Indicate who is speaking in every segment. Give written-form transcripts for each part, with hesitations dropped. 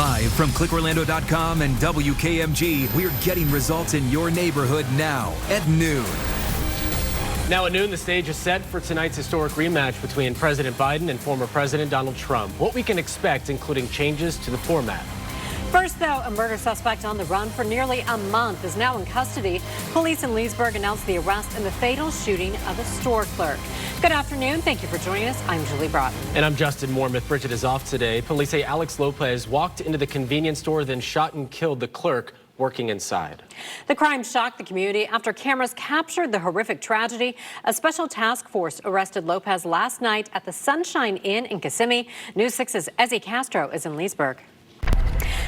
Speaker 1: Live from clickorlando.com and WKMG, we're getting results in your neighborhood now at noon.
Speaker 2: Now at noon, the stage is set for tonight's historic rematch between President Biden and former President Donald Trump. What we can expect, including changes to the format.
Speaker 3: First, though, a murder suspect on the run for nearly a month is now in custody. Police in Leesburg announced the arrest in the fatal shooting of a store clerk. Good afternoon. Thank you for joining us. I'm Julie Broughton.
Speaker 2: And I'm Justin Mormith. Bridget is off today. Police say Alex Lopez walked into the convenience store, then shot and killed the clerk working inside.
Speaker 3: The crime shocked the community after cameras captured the horrific tragedy. A special task force arrested Lopez last night at the Sunshine Inn in Kissimmee. News 6's Ezzy Castro is in Leesburg.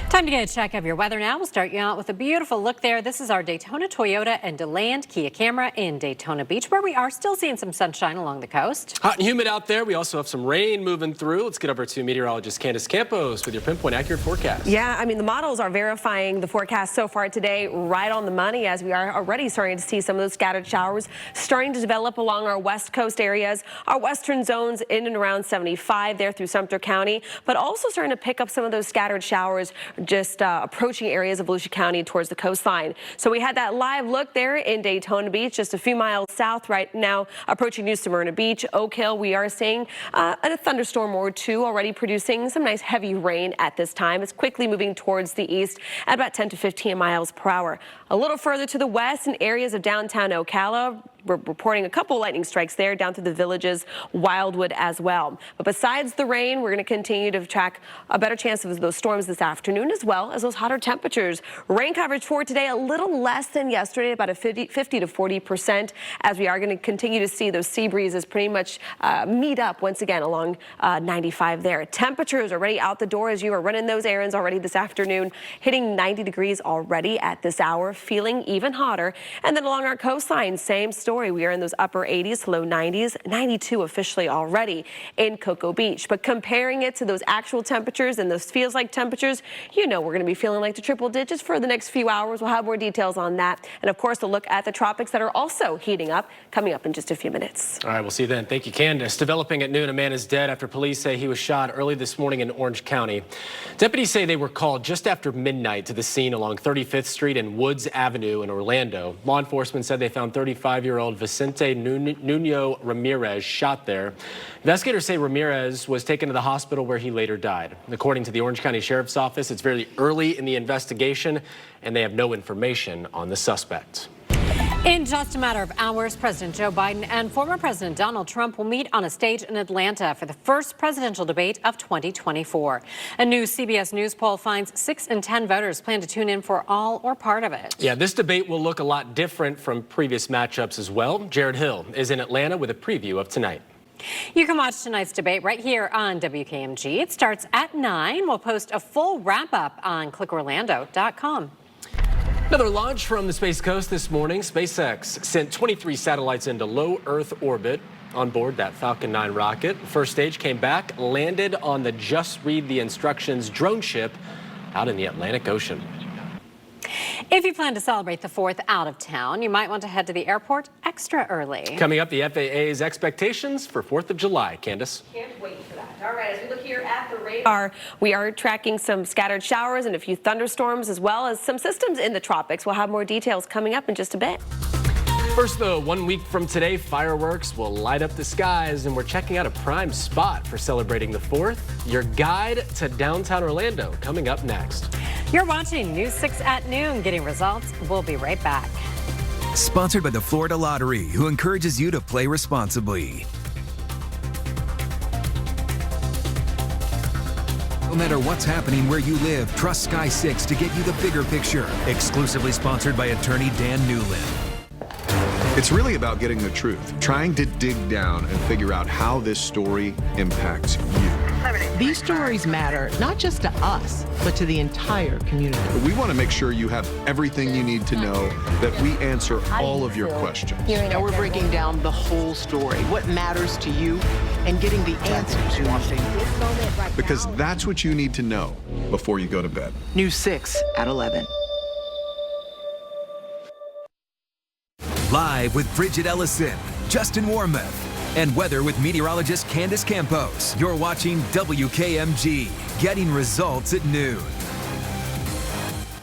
Speaker 3: Time to get a check of your weather now. We'll start you out with a beautiful look there. This is our Daytona Toyota and DeLand Kia camera in Daytona Beach, where we are still seeing some sunshine along the coast.
Speaker 2: Hot and humid out there. We also have some rain moving through. Let's get over to meteorologist Candace Campos with your pinpoint accurate forecast.
Speaker 4: Yeah, I mean, the models are verifying the forecast so far today right on the money, as we are already starting to see some of those scattered showers starting to develop along our west coast areas, our western zones in and around 75 there through Sumter County, but also starting to pick up some of those scattered showers just approaching areas of Volusia County towards the coastline. So we had that live look there in Daytona Beach, just a few miles south right now, approaching New Smyrna Beach. Oak Hill, we are seeing a thunderstorm or two already producing some nice heavy rain at this time. It's quickly moving towards the east at about 10 to 15 miles per hour. A little further to the west in areas of downtown Ocala, we're reporting a couple lightning strikes there down through the villages, Wildwood as well. But besides the rain, we're going to continue to track a better chance of those storms this afternoon, as well as those hotter temperatures. Rain coverage for today a little less than yesterday, about a 50 to 40%, as we are going to continue to see those sea breezes pretty much meet up once again along 95 there. Temperatures already out the door as you are running those errands already this afternoon, hitting 90 degrees already at this hour, feeling even hotter. And then along our coastline, same story. We are in those upper 80s, low 90s, 92 officially already in Cocoa Beach. But comparing it to those actual temperatures and those feels like temperatures, you know we're going to be feeling like the triple digits for the next few hours. We'll have more details on that. And of course, a look at the tropics that are also heating up, coming up in just a few minutes.
Speaker 2: All right, we'll see you then. Thank you, Candace. Developing at noon, a man is dead after police say he was shot early this morning in Orange County. Deputies say they were called just after midnight to the scene along 35th Street and Woods Avenue in Orlando. Law enforcement said they found 35-year-old Vicente Nuno Ramirez shot there. Investigators say Ramirez was taken to the hospital where he later died. According to the Orange County Sheriff's Office, it's very early in the investigation and they have no information on the suspect.
Speaker 3: In just a matter of hours, President Joe Biden and former President Donald Trump will meet on a stage in Atlanta for the first presidential debate of 2024. A new CBS News poll finds 6 in 10 voters plan to tune in for all or part of it.
Speaker 2: Yeah, this debate will look a lot different from previous matchups as well. Jared Hill is in Atlanta with a preview of tonight.
Speaker 3: You can watch tonight's debate right here on WKMG. It starts at 9. We'll post a full wrap-up on clickorlando.com.
Speaker 2: Another launch from the Space Coast this morning. SpaceX sent 23 satellites into low Earth orbit on board that Falcon 9 rocket. First stage came back, landed on the Just Read the Instructions drone ship out in the Atlantic Ocean.
Speaker 3: If you plan to celebrate the 4th out of town, you might want to head to the airport extra early.
Speaker 2: Coming up, the FAA's expectations for 4th of July. Candace?
Speaker 4: Can't wait for that. All right, as we look here at the radar, we are tracking some scattered showers and a few thunderstorms, as well as some systems in the tropics. We'll have more details coming up in just a bit.
Speaker 2: First, though, 1 week from today, fireworks will light up the skies, and we're checking out a prime spot for celebrating the 4th. Your guide to downtown Orlando coming up next.
Speaker 3: You're watching News 6 at noon. Getting results. We'll be right back.
Speaker 1: Sponsored by the Florida Lottery, who encourages you to play responsibly. No matter what's happening where you live, trust Sky 6 to get you the bigger picture. Exclusively sponsored by attorney Dan Newland.
Speaker 5: It's really about getting the truth, trying to dig down and figure out how this story impacts you.
Speaker 6: These stories matter not just to us, but to the entire community.
Speaker 5: But we want to make sure you have everything you need to know, that we answer all of your questions.
Speaker 6: And we're breaking down the whole story, what matters to you, and getting the answers you want.
Speaker 5: Because that's what you need to know before you go to bed.
Speaker 6: News 6 at 11.
Speaker 1: Live with Bridget Ellison, Justin Warmoth, and weather with meteorologist Candace Campos. You're watching WKMG, getting results at noon.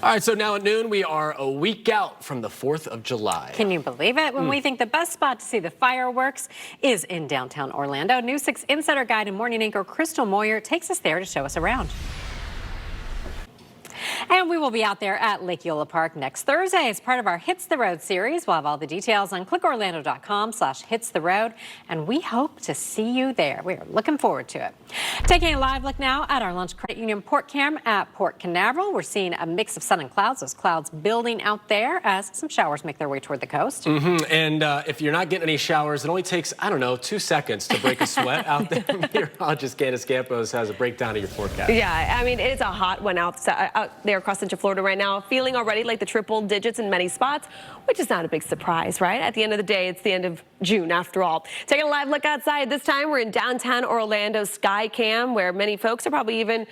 Speaker 2: All right, so now at noon, we are a week out from the 4th of July.
Speaker 3: Can you believe it? When we think the best spot to see the fireworks is in downtown Orlando, News 6 Insider Guide and morning anchor Crystal Moyer takes us there to show us around. And we will be out there at Lake Eola Park next Thursday as part of our Hits the Road series. We'll have all the details on clickorlando.com/hitstheroad, and we hope to see you there. We are looking forward to it. Taking a live look now at our Lunch Credit Union port cam at Port Canaveral. We're seeing a mix of sun and clouds. Those clouds building out there as some showers make their way toward the coast.
Speaker 2: And if you're not getting any showers, it only takes, I don't know, 2 seconds to break a sweat out there. Meteorologist Candace Campos has a breakdown of your forecast.
Speaker 4: Yeah, I mean, it's a hot one out there across Central Florida right now, feeling already like the triple digits in many spots, which is not a big surprise, right? At the end of the day, it's the end of June after all. Taking a live look outside. This time we're in downtown Orlando Sky Cam, where many folks are probably even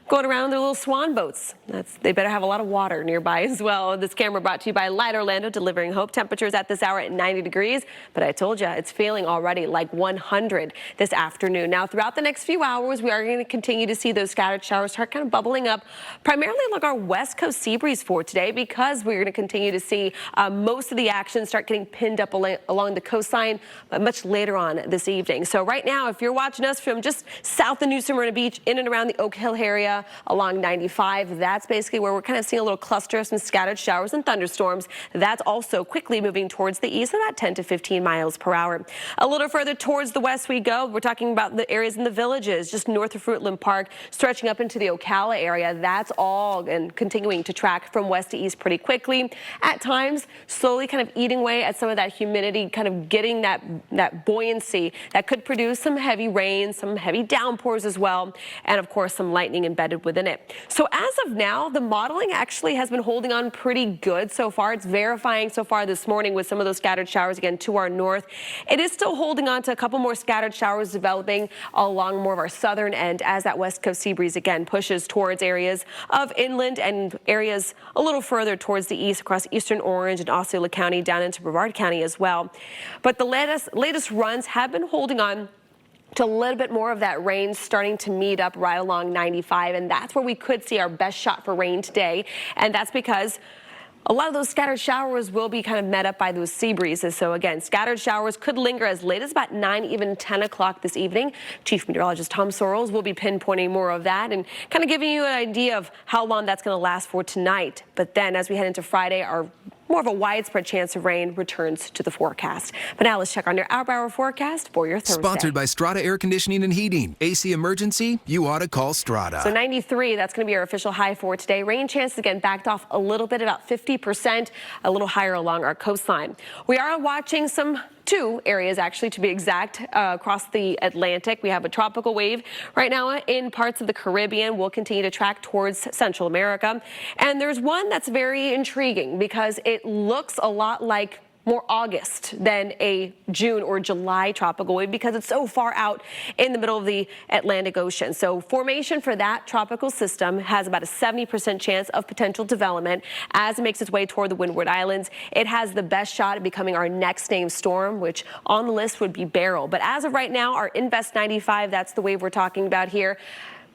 Speaker 4: going around their little swan boats. They better have a lot of water nearby as well. This camera brought to you by Light Orlando, delivering hope. Temperatures at this hour at 90 degrees, but I told you it's feeling already like 100 this afternoon. Now, throughout the next few hours, we are going to continue to see those scattered showers start kind of bubbling up, primarily like our West Coast sea breeze for today, because we're going to continue to see most of the action start getting pinned up along the coastline, but much later on this evening. So right now, if you're watching us from just south of New Smyrna Beach, in and around the Oak Hill area, along 95, that's basically where we're kind of seeing a little cluster of some scattered showers and thunderstorms. That's also quickly moving towards the east, about 10 to 15 miles per hour. A little further towards the west we go. We're talking about the areas in the villages, just north of Fruitland Park, stretching up into the Ocala area. That's all and continuing to track from west to east pretty quickly. At times, slowly kind of eating away at some of that humidity, kind of getting that buoyancy that could produce some heavy rain, some heavy downpours as well, and of course some lightning embedded within it. So as of now, the modeling actually has been holding on pretty good so far. It's verifying so far this morning with some of those scattered showers again to our north. It is still holding on to a couple more scattered showers developing along more of our southern end as that west coast sea breeze again pushes towards areas of inland and areas a little further towards the east across eastern Orange and Osceola County down into Brevard County as well. But the latest runs have been holding on to a little bit more of that rain starting to meet up right along 95, and that's where we could see our best shot for rain today. And that's because a lot of those scattered showers will be kind of met up by those sea breezes. So again, scattered showers could linger as late as about 9, even 10 o'clock this evening. Chief Meteorologist Tom Sorrells will be pinpointing more of that and kind of giving you an idea of how long that's going to last for tonight. But then as we head into Friday, our more of a widespread chance of rain returns to the forecast. But now let's check on your hour forecast for your Thursday.
Speaker 1: Sponsored by Strata Air Conditioning and Heating. AC emergency? You ought to call Strata.
Speaker 4: So 93, that's going to be our official high for today. Rain chances again backed off a little bit, about 50%, a little higher along our coastline. We are watching two areas actually to be exact across the Atlantic. We have a tropical wave right now in parts of the Caribbean. We'll continue to track towards Central America. And there's one that's very intriguing because it looks a lot like more August than a June or July tropical wave because it's so far out in the middle of the Atlantic Ocean. So formation for that tropical system has about a 70% chance of potential development as it makes its way toward the Windward Islands. It has the best shot at becoming our next named storm, which on the list would be Beryl. But as of right now, our Invest 95, that's the wave we're talking about here.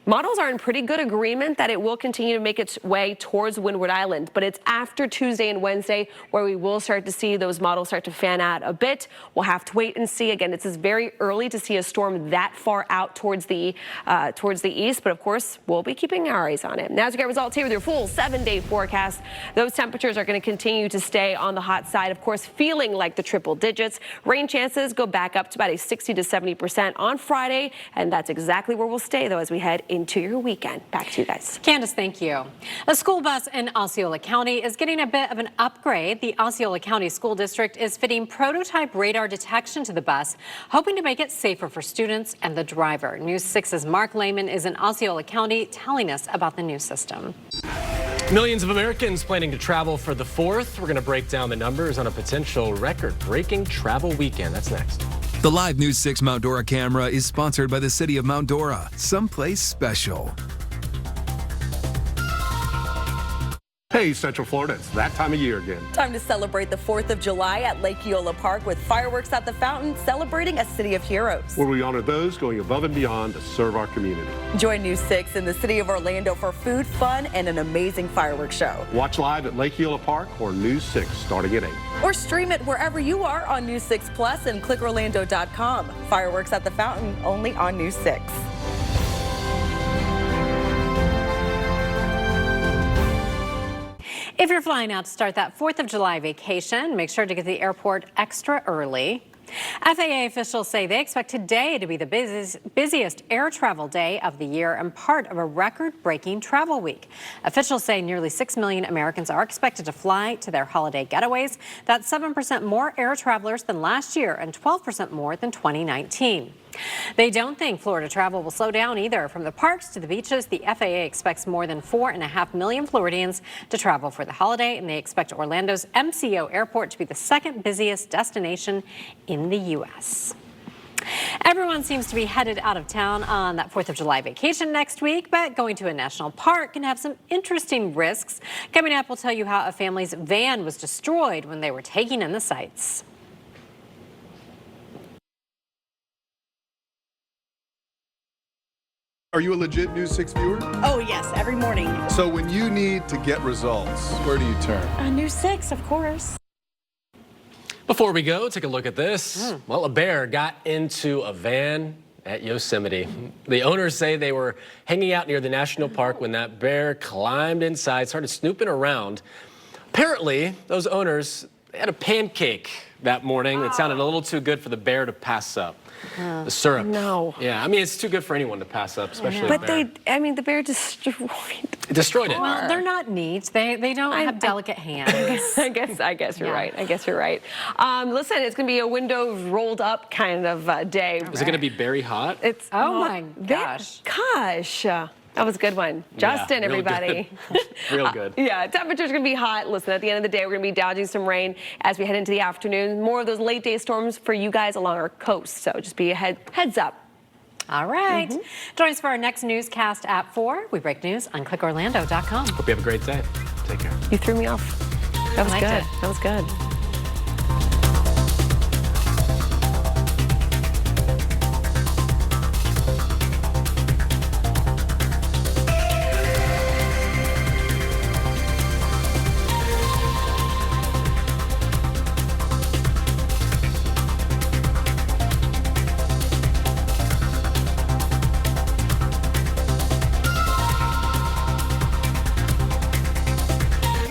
Speaker 4: Models are in pretty good agreement that it will continue to make its way towards Windward Island, but it's after Tuesday and Wednesday where we will start to see those models start to fan out a bit. We'll have to wait and see. Again, it's very early to see a storm that far out towards the east, but of course, we'll be keeping our eyes on it. Now, as we get results here with your full 7-day forecast, those temperatures are going to continue to stay on the hot side, of course, feeling like the triple digits. Rain chances go back up to about a 60 to 70% on Friday, and that's exactly where we'll stay, though, as we head into your weekend. Back to you guys.
Speaker 3: Candace, thank you. A school bus in Osceola County is getting a bit of an upgrade. The Osceola County School District is fitting prototype radar detection to the bus, hoping to make it safer for students and the driver. News 6's Mark Lehman is in Osceola County telling us about the new system.
Speaker 2: Millions of Americans planning to travel for the 4th. We're going to break down the numbers on a potential record-breaking travel weekend. That's next.
Speaker 1: The live News 6 Mount Dora camera is sponsored by the city of Mount Dora, someplace special.
Speaker 7: Hey, Central Florida, it's that time of year again.
Speaker 8: Time to celebrate the 4th of July at Lake Eola Park with fireworks at the fountain, celebrating a city of heroes.
Speaker 7: Where we honor those going above and beyond to serve our community.
Speaker 8: Join News 6 in the city of Orlando for food, fun, and an amazing fireworks show.
Speaker 7: Watch live at Lake Eola Park or News 6 starting at 8.
Speaker 8: Or stream it wherever you are on News 6 Plus and clickorlando.com. Fireworks at the fountain, only on News 6.
Speaker 3: If you're flying out to start that 4th of July vacation, make sure to get to the airport extra early. FAA officials say they expect today to be the busiest air travel day of the year and part of a record-breaking travel week. Officials say nearly 6 million Americans are expected to fly to their holiday getaways. That's 7% more air travelers than last year and 12% more than 2019. They don't think Florida travel will slow down either. From the parks to the beaches, the FAA expects more than 4.5 million Floridians to travel for the holiday, and they expect Orlando's MCO airport to be the second busiest destination in the U.S. Everyone seems to be headed out of town on that 4th of July vacation next week, but going to a national park can have some interesting risks. Coming up, we'll tell you how a family's van was destroyed when they were taking in the sights.
Speaker 5: Are you a legit News 6 viewer?
Speaker 8: Oh, yes, every morning.
Speaker 5: So when you need to get results, where do you turn?
Speaker 8: News 6, of course.
Speaker 2: Before we go, take a look at this. Well, a bear got into a van at Yosemite. The owners say they were hanging out near the national park when that bear climbed inside, started snooping around. Apparently, those owners, they had a pancake that morning. It sounded a little too good for the bear to pass up. The syrup.
Speaker 4: No.
Speaker 2: Yeah, I mean, it's too good for anyone to pass up, especially a
Speaker 4: But
Speaker 2: bear.
Speaker 4: the bear destroyed.
Speaker 2: It destroyed it.
Speaker 3: Well, they're not neat. They don't have delicate hands.
Speaker 4: I guess you're right. I guess you're right. Listen, it's going to be a windows rolled up kind of day.
Speaker 2: Is it going to be very hot?
Speaker 4: It's
Speaker 3: Oh my gosh.
Speaker 4: Gosh. That was a good one. Justin,
Speaker 2: real
Speaker 4: everybody.
Speaker 2: good. Real good.
Speaker 4: Yeah, temperature's going to be hot. Listen, at the end of the day, we're going to be dodging some rain as we head into the afternoon. More of those late day storms for you guys along our coast. So just be a heads up.
Speaker 3: All right. Join us for our next newscast at 4. We break news on clickorlando.com.
Speaker 2: Hope you have a great day. Take care.
Speaker 4: You threw me off. That was
Speaker 3: liked
Speaker 4: good.
Speaker 3: it.
Speaker 4: That was good.